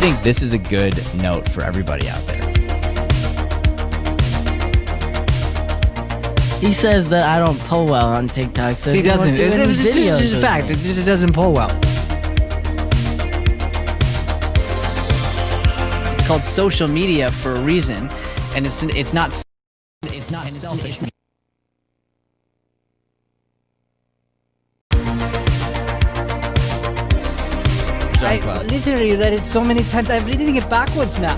think this is a good note for everybody out there. He says that I don't pull well on TikTok, so He doesn't. It's videos just a with fact. me. It just doesn't pull well. It's called social media for a reason, and it's not selfish. I literally read it so many times. I'm reading it backwards now.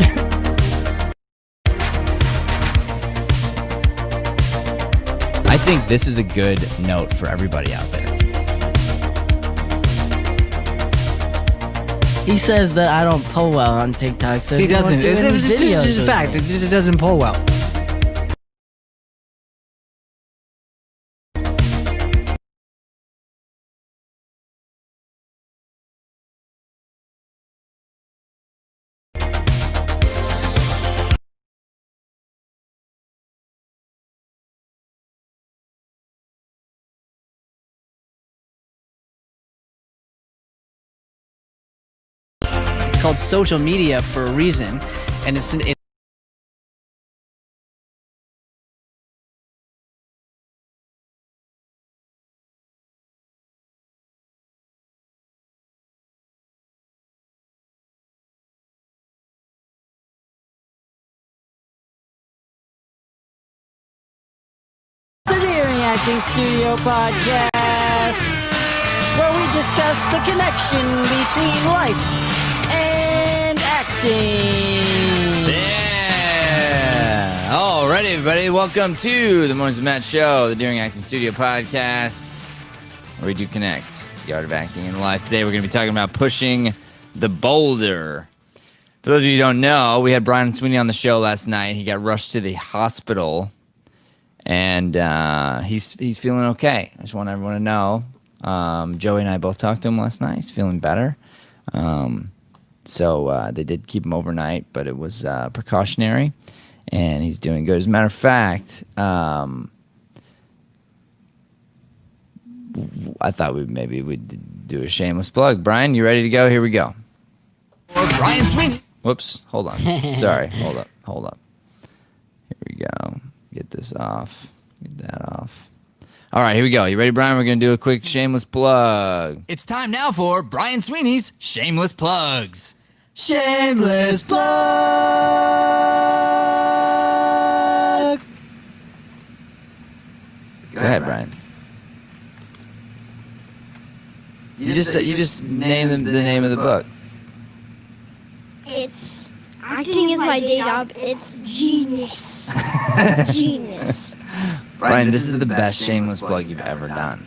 I think this is a good note for everybody out there. He says that I don't pull well on TikTok, so He doesn't. It's It's just a with fact. me. It just doesn't pull well. It's called social media for a reason, and it's The Daring Acting Studio Podcast, where we discuss the connection between life and acting. Yeah! All right, everybody. Welcome to the Mornings with Matt show, the Daring Acting Studio Podcast, where we do connect the art of acting in life. Today, we're going to be talking about pushing the boulder. For those of you who don't know, we had Brian Sweeney on the show last night. He got rushed to the hospital, and he's feeling okay. I just want everyone to know. Joey and I both talked to him last night. He's feeling better. So they did keep him overnight, but it was precautionary, and he's doing good. As a matter of fact, I thought we'd do a shameless plug. Brian, you ready to go? Here we go. Brian Sweeney. Whoops, hold on. Sorry, hold up. Here we go. Get this off. Get that off. All right, here we go. You ready, Brian? We're going to do a quick shameless plug. It's time now for Brian Sweeney's Shameless Plugs. Shameless plug. Go ahead, Brian. You just name the name of the book. It's acting is my day job. It's genius. Genius. Brian, this is the best shameless plug you've ever done.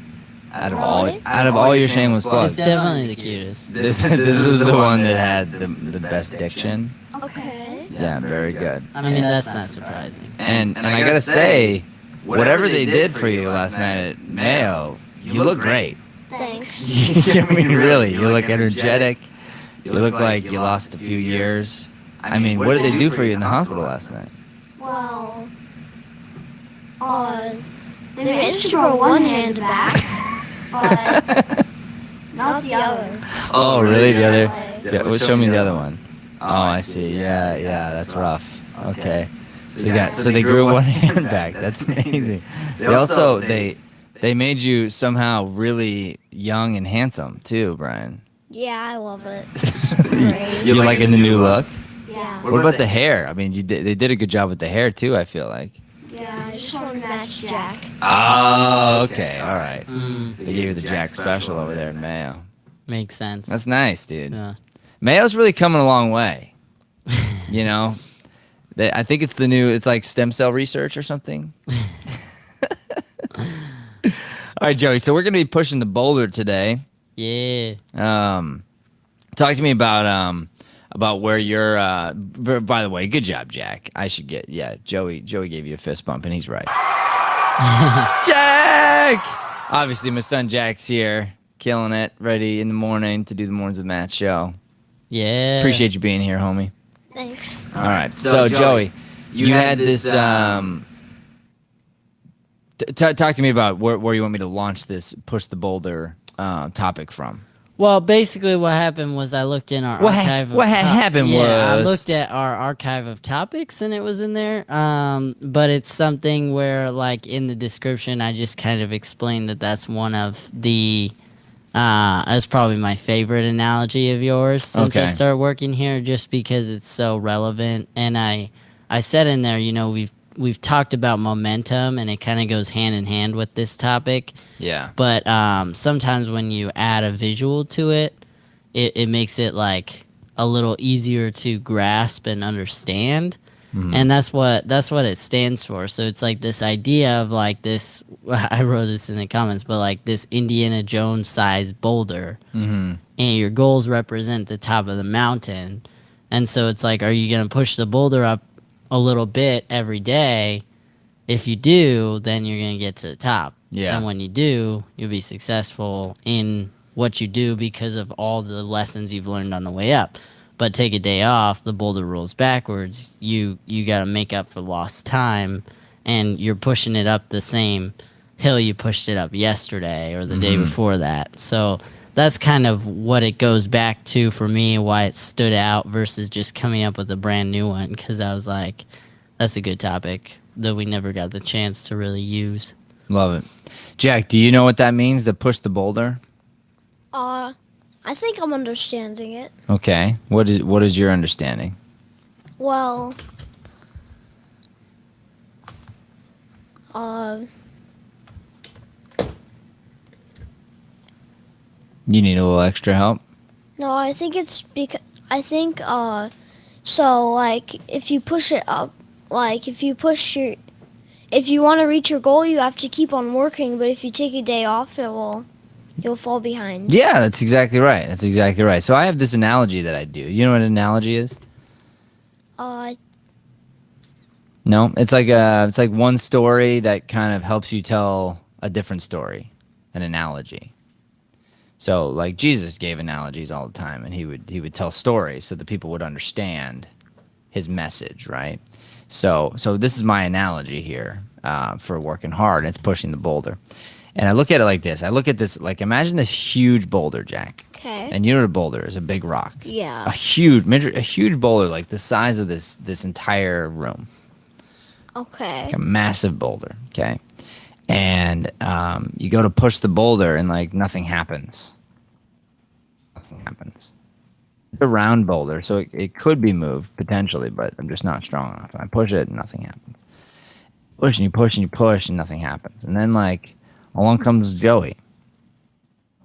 Out of Really? all your shameless It's plugs, definitely the cutest. this was the one that had the best diction. Okay. Yeah, very good. I mean, that's not surprising. And I gotta say, whatever they did for you last night at Mayo, you look great. Thanks. I mean, really, you look energetic. You look like you lost a few years. I mean, what did they do for you in the hospital last night? Well, they managed to grow one hand back, but not the other. Oh, really? The other? Like, Yeah, show me the other one. Oh, I see. Yeah, that's rough. Okay. So they grew one hand back. That's amazing. They also they made you somehow really young and handsome too, Brian. yeah, I love it. Great. You liking the new look? Yeah. What about the hair? I mean, they did a good job with the hair too, I feel like. Yeah, I just want to match Jack. Oh, okay. All right. Mm, They gave you the Jack special over there in Mayo. makes sense. That's nice, dude. Yeah. Mayo's really coming a long way. You know? I think it's it's like stem cell research or something. All right, Joey. So we're going to be pushing the boulder today. Yeah. Talk to me about where you're. By the way, good job, Jack. I should get. Yeah, Joey gave you a fist bump, and he's right. Jack. Obviously, my son Jack's here, killing it, ready in the morning to do the Mornings with Matt show. Yeah. Appreciate you being here, homie. Thanks. All right. So Joey, you had this. Talk to me about where you want me to launch this push the boulder topic from. Well, basically, what happened was I looked in our archive. What had happened I was- looked at our archive of topics, and it was in there. But it's something where, like, in the description, I just kind of explained that that's one of the. That's probably my favorite analogy of yours since I Okay. started working here, just because it's so relevant. And I said in there, we've talked about momentum, and it kind of goes hand in hand with this topic. Yeah. But sometimes when you add a visual to it, it makes it like a little easier to grasp and understand. And that's what it stands for. So it's like this idea of like this. I wrote this in the comments, but like this Indiana Jones sized boulder, and your goals represent the top of the mountain. And so it's like, are you gonna push the boulder up a little bit every day? If you do, then you're gonna get to the top. Yeah. And when you do, you'll be successful in what you do because of all the lessons you've learned on the way up. But take a day off, the boulder rolls backwards. You got to make up for lost time, and you're pushing it up the same hill you pushed it up yesterday or the day before that. So that's kind of what it goes back to for me, why it stood out versus just coming up with a brand new one, because I was like, that's a good topic that we never got the chance to really use. Love it. Jack, do you know what that means, to push the boulder? I think I'm understanding it. Okay. What is your understanding? Well, You need a little extra help? no, I think it's because so like if you push it up, like if you want to reach your goal, you have to keep on working. But if you take a day off, you'll fall behind. Yeah, that's exactly right. That's exactly right. So I have this analogy that I do. You know what an analogy is? No, it's like one story that kind of helps you tell a different story, an analogy. So like Jesus gave analogies all the time, and he would tell stories so that people would understand his message, right? So this is my analogy here for working hard. It's pushing the boulder. And I look at it like this. I look at this, like, imagine this huge boulder, Jack. Okay. And you know what a boulder is? A big rock. Yeah. A huge boulder, like the size of this entire room. Okay. Like a massive boulder, okay? And you go to push the boulder, and, like, nothing happens. Nothing happens. It's a round boulder, so it could be moved, potentially, but I'm just not strong enough. And I push it, and nothing happens. Push, and you push, and you push, and nothing happens. And then, like, along comes Joey.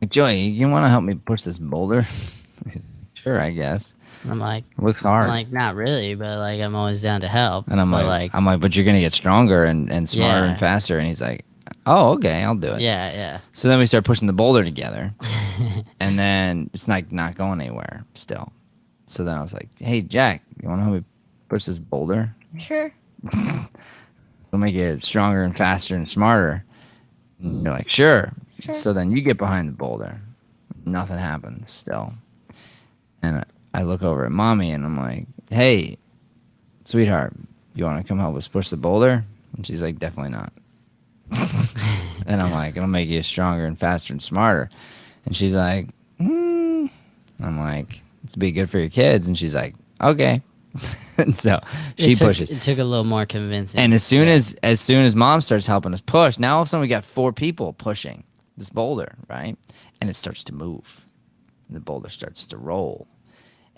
Like, Joey, you want to help me push this boulder? Sure, I guess. I'm like, It looks hard. not really, but like I'm always down to help. And I'm But, like, but you're gonna get stronger and smarter Yeah. and faster. And he's like, oh, okay, I'll do it. yeah. So then we start pushing the boulder together, and then it's like not going anywhere still. So then I was like, hey, Jack, you want to help me push this boulder? Sure. It'll make it stronger and faster and smarter. And you're like, sure. So then you get behind the boulder. Nothing happens still. And I look over at Mommy, and I'm like, hey, sweetheart, you want to come help us push the boulder? And she's like, definitely not. And I'm like, it'll make you stronger and faster and smarter. And she's like, And I'm like, it's be good for your kids. And she's like, okay. And so she pushes. It took a little more convincing. And as soon as Mom starts helping us push, now all of a sudden we got 4 people pushing this boulder, right? And it starts to move. The boulder starts to roll.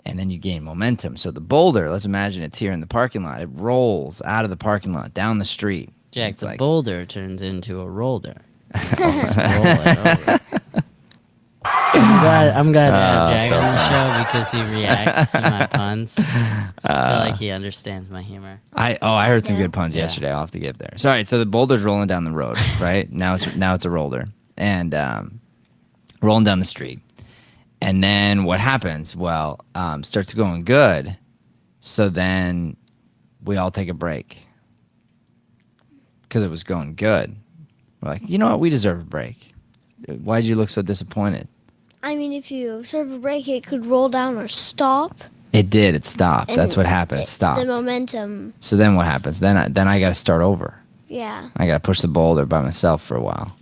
And then you gain momentum. So the boulder, let's imagine it's here in the parking lot. It rolls out of the parking lot, down the street. Jack, It's the like, boulder turns into a roller. Just roll it over. I'm glad to have Jack so on the show because he reacts to my puns. I feel like he understands my humor. I heard some good puns Yeah. yesterday. I'll have to give there. Sorry, so the boulder's rolling down the road, right? Now it's a roller. And rolling down the street. And then what happens? Well, starts going good. So then we all take a break. Because it was going good. We're like, you know what? We deserve a break. Why did you look so disappointed? I mean, if you serve a break, it could roll down or stop. It did. It stopped. And That's what happened. It stopped. The momentum. So then what happens? Then I got to start over. Yeah. I got to push the boulder by myself for a while.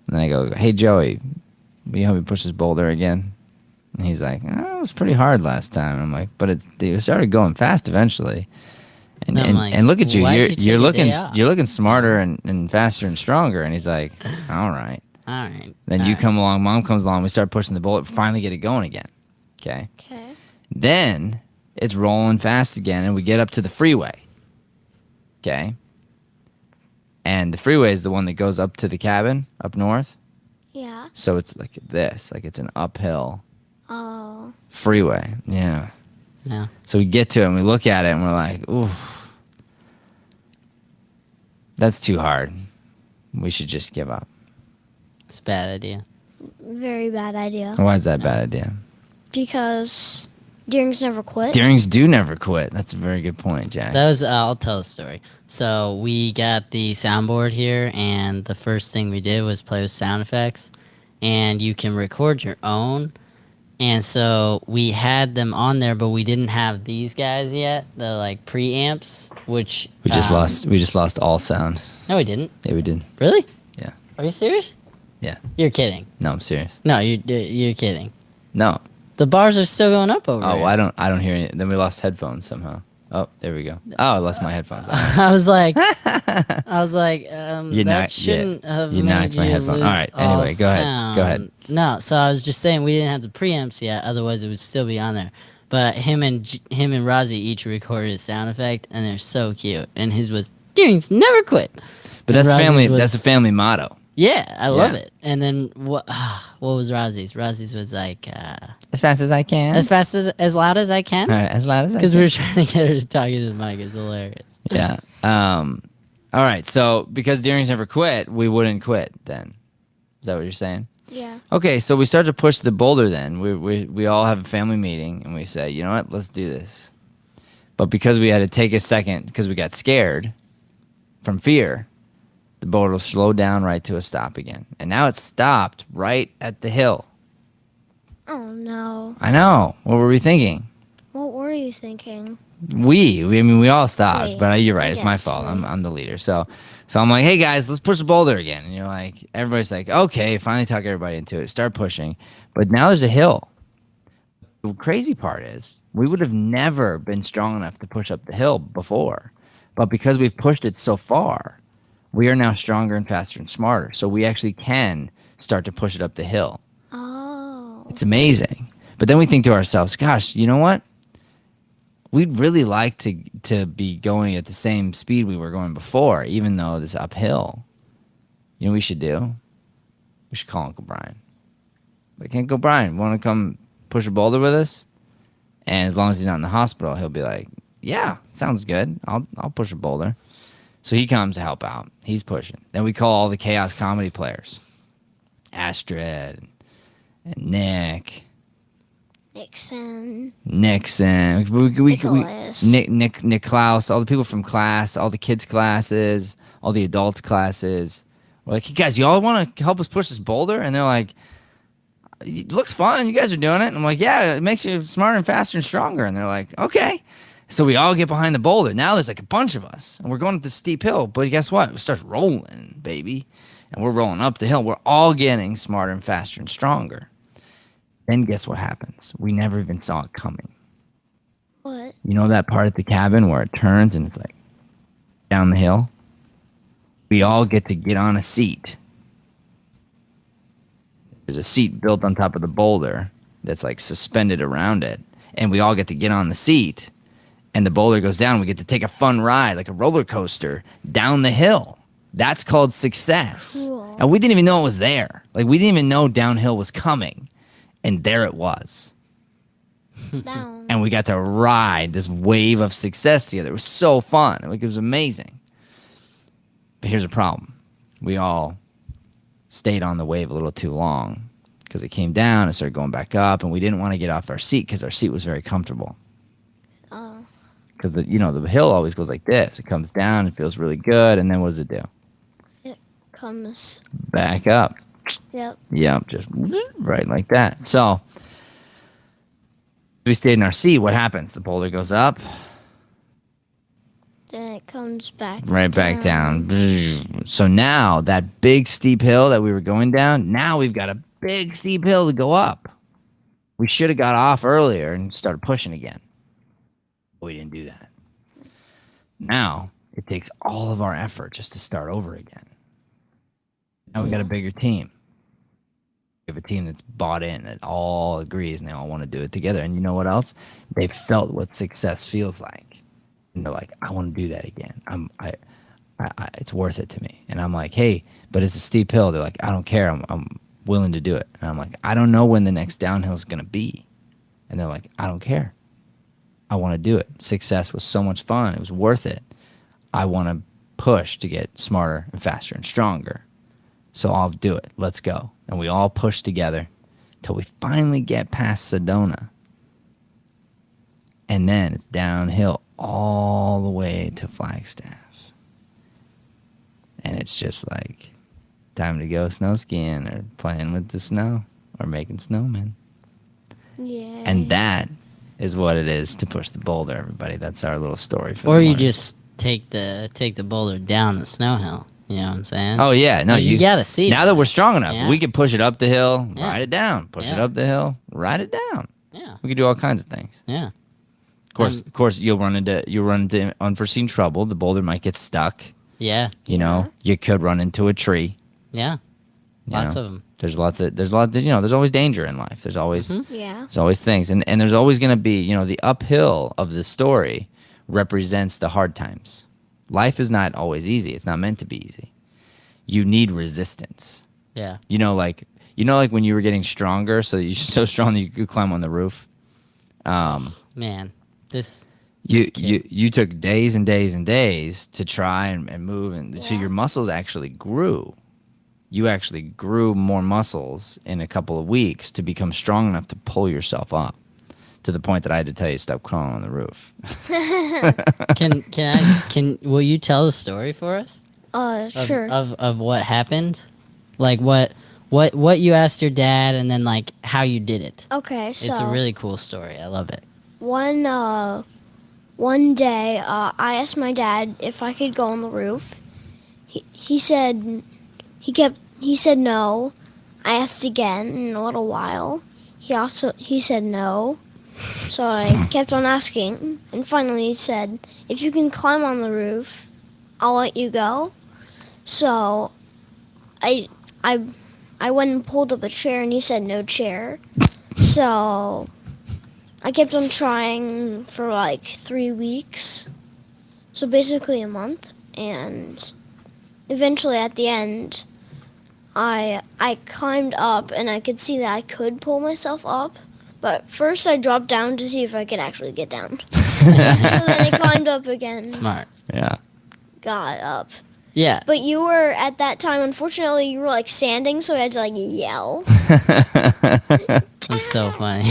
And then I go, hey, Joey, We hope he pushes Boulder again. And he's like, oh, it was pretty hard last time. And I'm like, but it started going fast eventually. And I'm like, and look at you, why'd you take you're a looking day off? you're looking smarter and faster and stronger. And he's like, all right. All right. Then all you right. come along, Mom comes along, we start pushing the bullet, finally get it going again. Okay. Okay. Then it's rolling fast again, and we get up to the freeway. Okay. And the freeway is the one that goes up to the cabin up north. Yeah. So it's like this, like it's an uphill Oh. freeway. Yeah. Yeah. So we get to it and we look at it and we're like, ooh, that's too hard. We should just give up. It's a bad idea. Very bad idea. Why is that a bad idea? Because Deering's never quit. Deerings do never quit. That's a very good point, Jack. That was I'll tell a story. So we got the soundboard here, and the first thing we did was play with sound effects, and you can record your own. And so we had them on there, but we didn't have these guys yet, the like preamps, which We just lost all sound. No, we didn't. Yeah, we did. Really? Yeah. Are you serious? Yeah. You're kidding. No, I'm serious. No, you're kidding. No. The bars are still going up over Oh, here. I don't hear any. Then we lost headphones somehow. Oh, there we go. Oh, I lost my headphones. I was like, You that shouldn't have you made knocked my you headphone. lose All right, anyway, go ahead. sound. Go ahead. No, so I was just saying we didn't have the preamps yet. Otherwise, it would still be on there. But him and Rozzy each recorded a sound effect, and they're so cute. And his was Deering's never quit. But And that's Rozzy's family. was- That's a family motto. Yeah, I love Yeah. it. And then what was Rozzy's? Rozzy's was like As fast as I can. as fast as loud as I can. All right, as loud as I can. Because we were trying to get her to talk into the mic. It's hilarious. Yeah. All right. So because Deering's never quit, we wouldn't quit. Then, is that what you're saying? Yeah. Okay. So we start to push the boulder. Then we all have a family meeting and we say, you know what? Let's do this. But because we had to take a second because we got scared from fear, the boulder will slow down right to a stop again. And now it's stopped right at the hill. Oh no. I know. What were we thinking? What were you thinking? We all stopped, Wait, but you're right. It's my yes, fault. we- I'm the leader. So I'm like, hey guys, let's push the boulder again. And you're like, everybody's like, okay, finally talk everybody into it. Start pushing. But now there's a hill. The crazy part is we would have never been strong enough to push up the hill before. But because we've pushed it so far, we are now stronger and faster and smarter. So we actually can start to push it up the hill. Oh. It's amazing. But then we think to ourselves, gosh, you know what? We'd really like to be going at the same speed we were going before, even though this uphill. You know what we should do? We should call Uncle Brian. Like, Uncle Brian, want to come push a boulder with us? And as long as he's not in the hospital, he'll be like, yeah, sounds good. I'll push a boulder. So he comes to help out. He's pushing. Then we call all the Chaos Comedy players. Astrid and Nick. Nixon. Nixon, Nicholas. Nick Klaus, all the people from class, all the kids' classes, all the adults' classes. We're like, hey guys, you all want to help us push this boulder? And they're like, it looks fun. You guys are doing it. And I'm like, yeah, it makes you smarter and faster and stronger. And they're like, okay. So we all get behind the boulder. Now there's like a bunch of us, and we're going up this steep hill. But guess what? It starts rolling, baby. And we're rolling up the hill. We're all getting smarter and faster and stronger. Then guess what happens? We never even saw it coming. What? You know that part at the cabin where it turns and it's like down the hill? We all get to get on a seat. There's a seat built on top of the boulder that's like suspended around it. And we all get to get on the seat. And the boulder goes down. We get to take a fun ride, like a roller coaster, down the hill. That's called success. Cool. And we didn't even know it was there. Like, we didn't even know downhill was coming. And there it was. Down. And we got to ride this wave of success together. It was so fun. Like, it was amazing. But here's the problem. We all stayed on the wave a little too long because it came down and started going back up, and we didn't want to get off our seat because our seat was very comfortable. Oh. Because, the hill always goes like this. It comes down, it feels really good, and then what does it do? It comes. Back up. Yep. Yep, just right like that. So we stayed in our seat. What happens? The boulder goes up, Then it comes back. right back down. So now that big steep hill that we were going down, now we've got a big steep hill to go up. We should have got off earlier and started pushing again. We didn't do that. Now it takes all of our effort just to start over again. Now we got a bigger team. We have a team that's bought in, that all agrees, and they all want to do it together. And you know what else? They've felt what success feels like, and they're like, "I want to do that again. It's worth it to me." And I'm like, "Hey, but it's a steep hill." They're like, "I don't care. I'm willing to do it." And I'm like, "I don't know when the next downhill is gonna be," and they're like, "I don't care. I want to do it. Success was so much fun. It was worth it. I want to push to get smarter and faster and stronger. So I'll do it. Let's go." And we all push together till we finally get past Sedona. And then it's downhill all the way to Flagstaff. And it's just like time to go snow skiing or playing with the snow or making snowmen. Yeah. And that is what it is to push the boulder, everybody. That's our little story for Or the you morning. just take the boulder down the snow hill. You know what I'm saying? Oh yeah, no, you gotta see now it. that we're strong enough, Yeah. we can push it up the hill, Yeah. ride it down, push it Yeah. up the hill, ride it down. Yeah. We can do all kinds of things. Yeah. Of course, you'll run into unforeseen trouble. The boulder might get stuck. Yeah. You know, you could run into a tree. Yeah. you Lots know. of them. There's always danger in life. There's always Yeah. there's always things, and there's always going to be, the uphill of the story represents the hard times. Life is not always easy. It's not meant to be easy. You need resistance. Yeah. Like when you were getting stronger, so you're so strong that you could climb on the roof. Man, You took days and days and days to try and move, and so your muscles actually grew. You actually grew more muscles in a couple of weeks to become strong enough to pull yourself up, to the point that I had to tell you stop crawling on the roof. Will you tell the story for us? Sure. Of what happened? Like what you asked your dad, and then like how you did it. Okay, so It's a really cool story. I love it. one day I asked my dad if I could go on the roof. He said no. I asked again in a little while. He said no. So I kept on asking, and finally he said, "If you can climb on the roof, I'll let you go." So I went and pulled up a chair, and he said no chair. So I kept on trying for like 3 weeks. So basically a month, and eventually at the end I climbed up, and I could see that I could pull myself up. But first I dropped down to see if I could actually get down. So then I climbed up again, Smart. Yeah. got up. Yeah. But you were, at that time, unfortunately, you were like standing, so I had to like yell. That's so funny.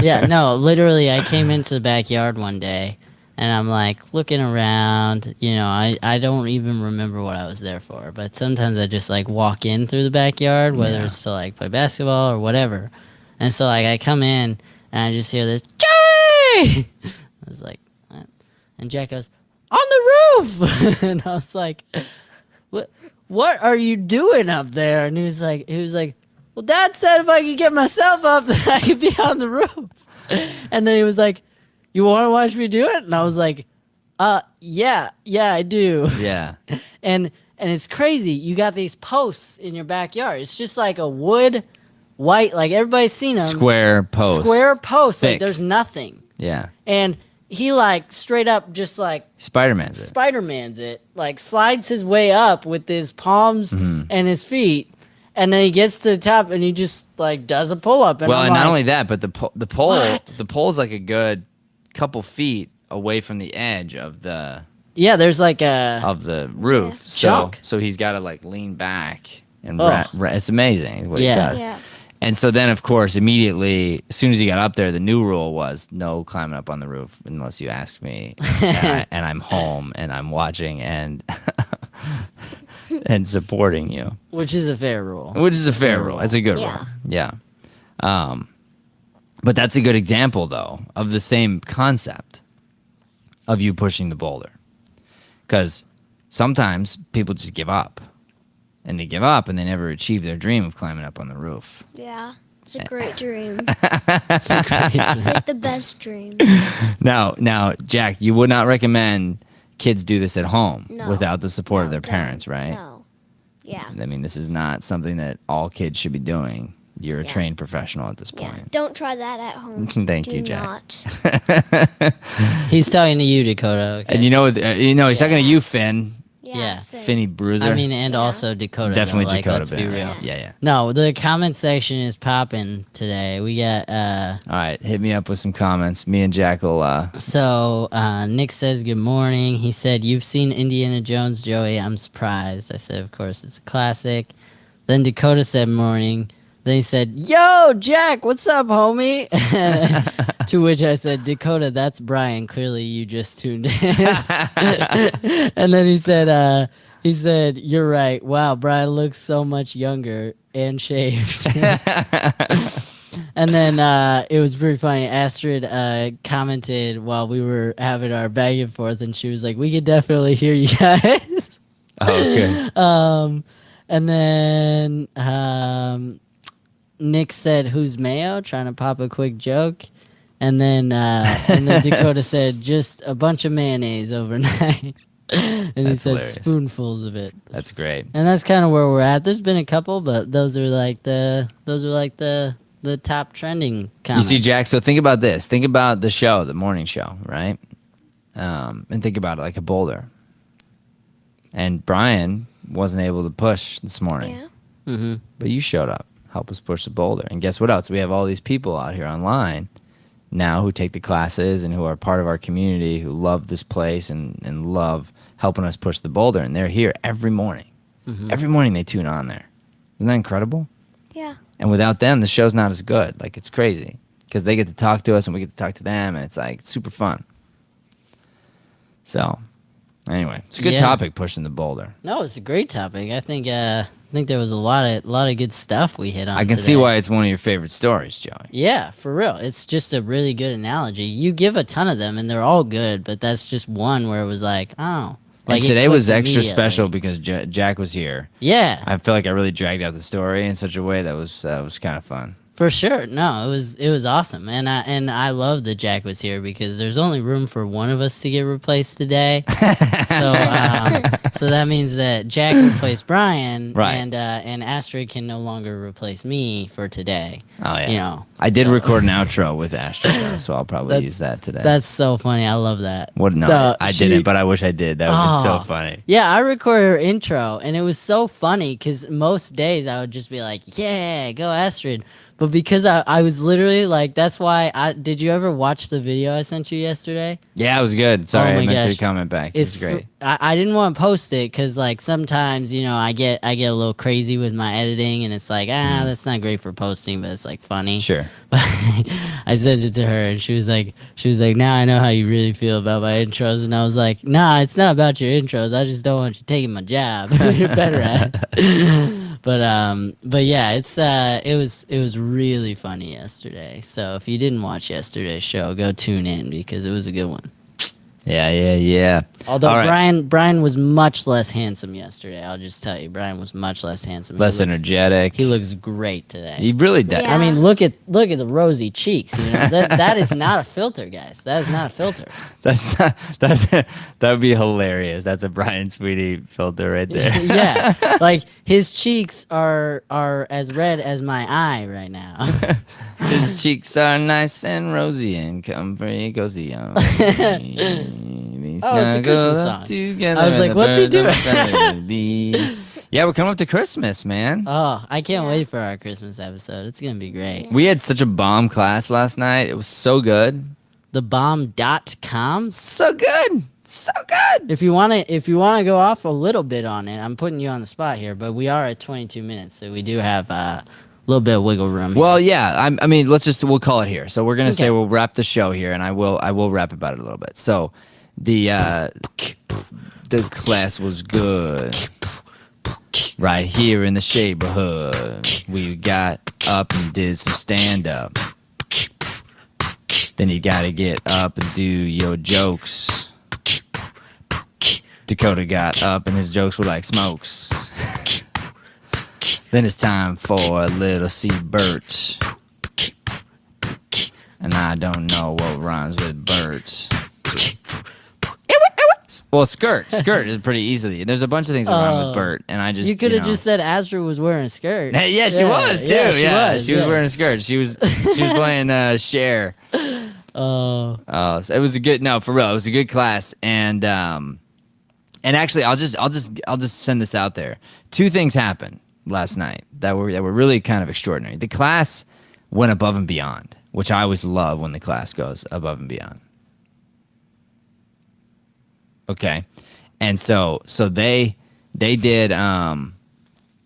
Yeah, no, literally, I came into the backyard one day, and I'm like looking around. I don't even remember what I was there for, but sometimes I just like walk in through the backyard, whether it's to like play basketball or whatever. And so like I come in, and I just hear this, "Jay!" I was like, what? And Jack goes, "On the roof!" And I was like, what are you doing up there? And he was like, "Well, Dad said if I could get myself up, then I could be on the roof." And then he was like, "You want to watch me do it?" And I was like, yeah, I do." Yeah. And it's crazy. You got these posts in your backyard. It's just like a wood, white, like everybody's seen them. Square post. Like Thick. there's nothing. Yeah. And he like straight up just like Spider-Man's it. Spider-Man's it, like slides his way up with his palms and his feet, and then he gets to the top and he just like does a pull-up. Well, I'm and not like, only that, but the pole, What? the pole's like a good couple feet away from the edge of the yeah, there's like a roof. Chunk. So he's got to like lean back and Ugh. it's amazing what Yeah. he does. Yeah. And so then, of course, immediately, as soon as he got up there, the new rule was no climbing up on the roof unless you ask me. And I'm home and I'm watching and and supporting you, which is a fair rule. which is a fair rule. It's a good Yeah. rule. Yeah. But that's a good example, though, of the same concept of you pushing the boulder. Because sometimes people just give up. and they give up and they never achieve their dream of climbing up on the roof. Yeah, it's a great dream. It's like the best dream. Now, Jack, you would not recommend kids do this at home No. without the support of their don't. parents, right? No. Yeah. I mean, this is not something that all kids should be doing. You're a Yeah. trained professional at this Yeah. point. Don't try that at home. Thank Do you, Jack. Not. He's talking to you, Dakota. Okay? And he's talking to you, Finn. Yeah. Finn. Finny Bruiser. I mean, and Yeah. also Dakota. definitely though, like, Dakota. Let's be Bennett. real. Yeah. No, the comment section is popping today. We got All right, hit me up with some comments. Me and Jack will. so Nick says good morning. He said, "You've seen Indiana Jones, Joey. I'm surprised." I said, "Of course, it's a classic." Then Dakota said morning. Then he said, "Yo, Jack, what's up, homie?" To which I said, "Dakota, that's Brian. Clearly, you just tuned in." And then he said, "You're right. Wow, Brian looks so much younger and shaved." And then it was pretty funny. Astrid commented while we were having our back and forth, and she was like, "We could definitely hear you guys." Okay. And then Nick said, "Who's Mayo?" Trying to pop a quick joke. And then Dakota said, "Just a bunch of mayonnaise overnight." And he That's said hilarious. spoonfuls of it. That's great. And that's kind of where we're at. There's been a couple, but those are like the top trending comments. You see, Jack, so think about this. Think about the show, the morning show, right? And think about it like a boulder. And Brian wasn't able to push this morning. Yeah. Mm-hmm. But you showed up, help us push the boulder. And guess what else? We have all these people out here online now who take the classes and who are part of our community, who love this place and love helping us push the boulder. And they're here every morning. Mm-hmm. Every morning they tune on there. Isn't that incredible? Yeah. And without them, the show's not as good. Like, it's crazy. Because they get to talk to us and we get to talk to them. And it's like, it's super fun. So, anyway, it's a good Yeah. topic, pushing the boulder. No, it's a great topic. I think there was a lot of good stuff we hit on. I can today. see why it's one of your favorite stories, Joey. Yeah, for real. It's just a really good analogy. You give a ton of them, and they're all good, but that's just one where it was like, oh. Like And it today was clicked extra immediately. special because Jack was here. Yeah, I feel like I really dragged out the story in such a way that was kind of fun. for sure. No, it was awesome, and I love that Jack was here because there's only room for one of us to get replaced today. So that means that Jack replaced Brian, Right. and Astrid can no longer replace me for today. Oh, yeah. You know, I did so- record an outro with Astrid, though, so I'll probably That's- use that today. That's so funny. I love that. What? No, No, I she- didn't, but I wish I did. That would be so Oh. funny. Yeah, I recorded her intro, and it was so funny because most days I would just be like, "Yeah, go Astrid," but because I was literally like, that's why did you ever watch the video I sent you yesterday? Yeah, it was good. Sorry, Oh my I meant gosh. to comment back. It was great. I didn't want to post it because like sometimes I get a little crazy with my editing, and it's like that's not great for posting, but it's like funny. Sure. But I sent it to her, and she was like, now I know how you really feel about my intros, and I was like, nah, it's not about your intros. I just don't want you taking my job. You're better at it. But yeah, it was really funny yesterday. So if you didn't watch yesterday's show, go tune in because it was a good one. Yeah. Although All right. Brian was much less handsome yesterday. I'll just tell you, Brian was much less handsome. Less energetic. He looks great today. He really did. Yeah. I mean, look at the rosy cheeks. That is not a filter, guys. That is not a filter. That would be hilarious. That's a Brian Sweeney filter right there. Yeah, like his cheeks are as red as my eye right now. His cheeks are nice and rosy and come very cozy. Oh, it's a Christmas song. I was like, what's he doing? Yeah, we're coming up to Christmas, man. Oh, I can't wait for our Christmas episode. It's gonna be great. We had such a bomb class last night. It was so good. Thebomb.com. So good. So good. If you wanna go off a little bit on it, I'm putting you on the spot here, but we are at 22 minutes, so we do have a little bit of wiggle room. Well, yeah. I mean, we'll call it here. So we're gonna say Okay. we'll wrap the show here, and I will rap about it a little bit. So, the class was good. Right here in the neighborhood, we got up and did some stand up. Then you gotta get up and do your jokes. Dakota got up and his jokes were like smokes. Then it's time for a little Bert. And I don't know what rhymes with Bert. Well, skirt is pretty easily. There's a bunch of things that rhyme with Bert, and I just You could have just said Astro was wearing a skirt. Hey, yeah, she was too. Yeah, She was wearing a skirt. She was playing Cher. Oh, So it was a good for real. It was a good class, and actually, I'll just send this out there. 2 things happened last night that were really kind of extraordinary. The class went above and beyond, which I always love when the class goes above and beyond. Okay, and so they did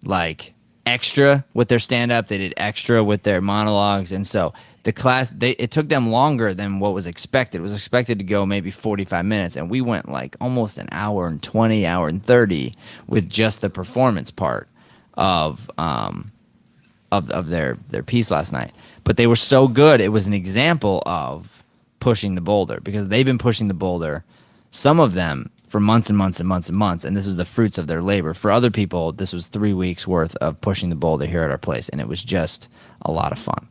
like extra with their stand up. They did extra with their monologues, and so the class it took them longer than what was expected. It was expected to go maybe 45 minutes, and we went like almost an hour and 20, hour and 30 with just the performance part of their piece last night. But they were so good. It was an example of pushing the boulder because they've been pushing the boulder. Some of them for months and months and months and months, and this is the fruits of their labor. For other people, this was 3 weeks worth of pushing the boulder here at our place, and it was just a lot of fun.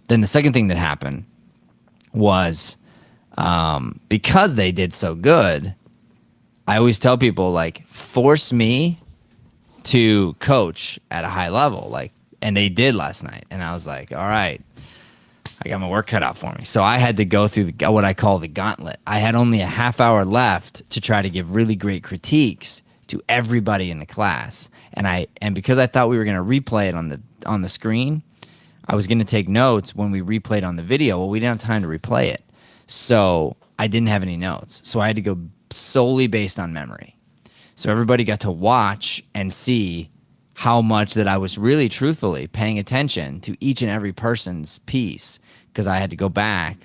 Then the second thing that happened was because they did so good, I always tell people, like, force me to coach at a high level, like, and they did last night. And I was like, all right, I got my work cut out for me. So I had to go through what I call the gauntlet. I had only a half hour left to try to give really great critiques to everybody in the class. And because I thought we were going to replay it on the screen, I was going to take notes when we replayed on the video. Well, we didn't have time to replay it. So I didn't have any notes. So I had to go solely based on memory. So everybody got to watch and see how much that I was really truthfully paying attention to each and every person's piece, because I got to go back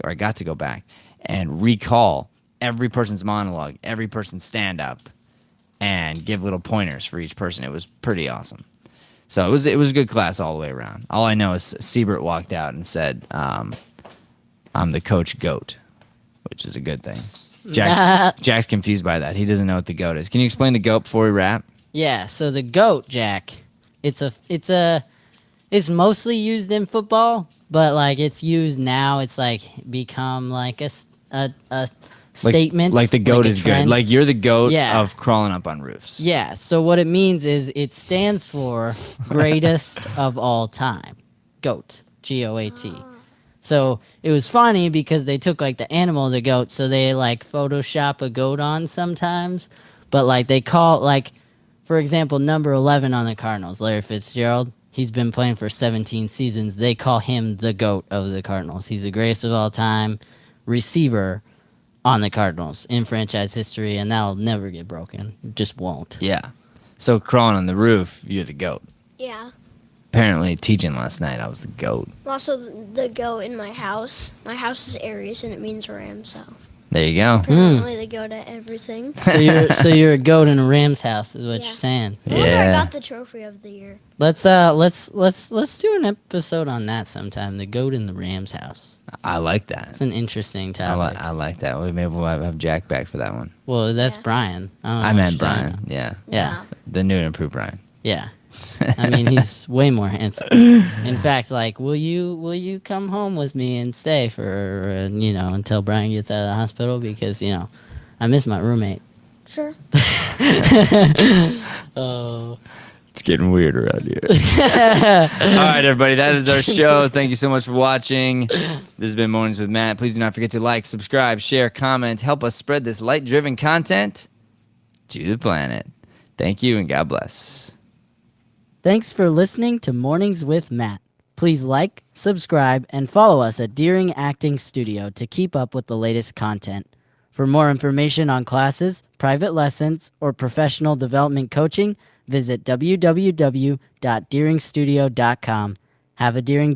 and recall every person's monologue, every person's stand-up, and give little pointers for each person. It was pretty awesome. So it was a good class all the way around. All I know is Siebert walked out and said, I'm the coach GOAT, which is a good thing. Jack's confused by that. He doesn't know what the GOAT is. Can you explain the GOAT before we wrap? yeah. So the GOAT, Jack, it's mostly used in football, but like it's used now. It's like become like a statement. Like the GOAT is good. Like you're the GOAT Yeah. of crawling up on roofs. Yeah, so what it means is it stands for greatest of all time. GOAT. GOAT. So it was funny because they took like the animal, the goat, so they like Photoshop a goat on sometimes. But like they call, like, for example, number 11 on the Cardinals, Larry Fitzgerald, he's been playing for 17 seasons. They call him the GOAT of the Cardinals. He's the greatest of all time receiver on the Cardinals in franchise history, and that'll never get broken. It just won't. Yeah. So crawling on the roof, you're the GOAT. Yeah. Apparently teaching last night, I was the GOAT. Also, the goat in my house. My house is Aries, and it means ram, so There you go. apparently they go to everything. So you're a goat in a Ram's house, is what Yeah. you're saying. I wonder I Yeah. got the trophy of the year. Let's do an episode on that sometime. The goat in the Ram's house. I like that. It's an interesting I topic. like that. Maybe we'll have Jack back for that one. Well, that's Yeah. Brian. don't know I what meant you're talking Brian. about. Yeah. Yeah, The new and improved Brian. yeah. I mean, he's way more handsome. In fact, like, will you come home with me and stay for until Brian gets out of the hospital, because I miss my roommate. Sure. Oh. It's getting weird around here. All right, everybody. That is our show. Thank you so much for watching. This has been Mornings with Matt. Please do not forget to like, subscribe, share, comment. Help us spread this light-driven content to the planet. Thank you, and God bless. Thanks for listening to Mornings with Matt. Please like, subscribe, and follow us at Deering Acting Studio to keep up with the latest content. For more information on classes, private lessons, or professional development coaching, visit www.deeringstudio.com. Have a Deering day.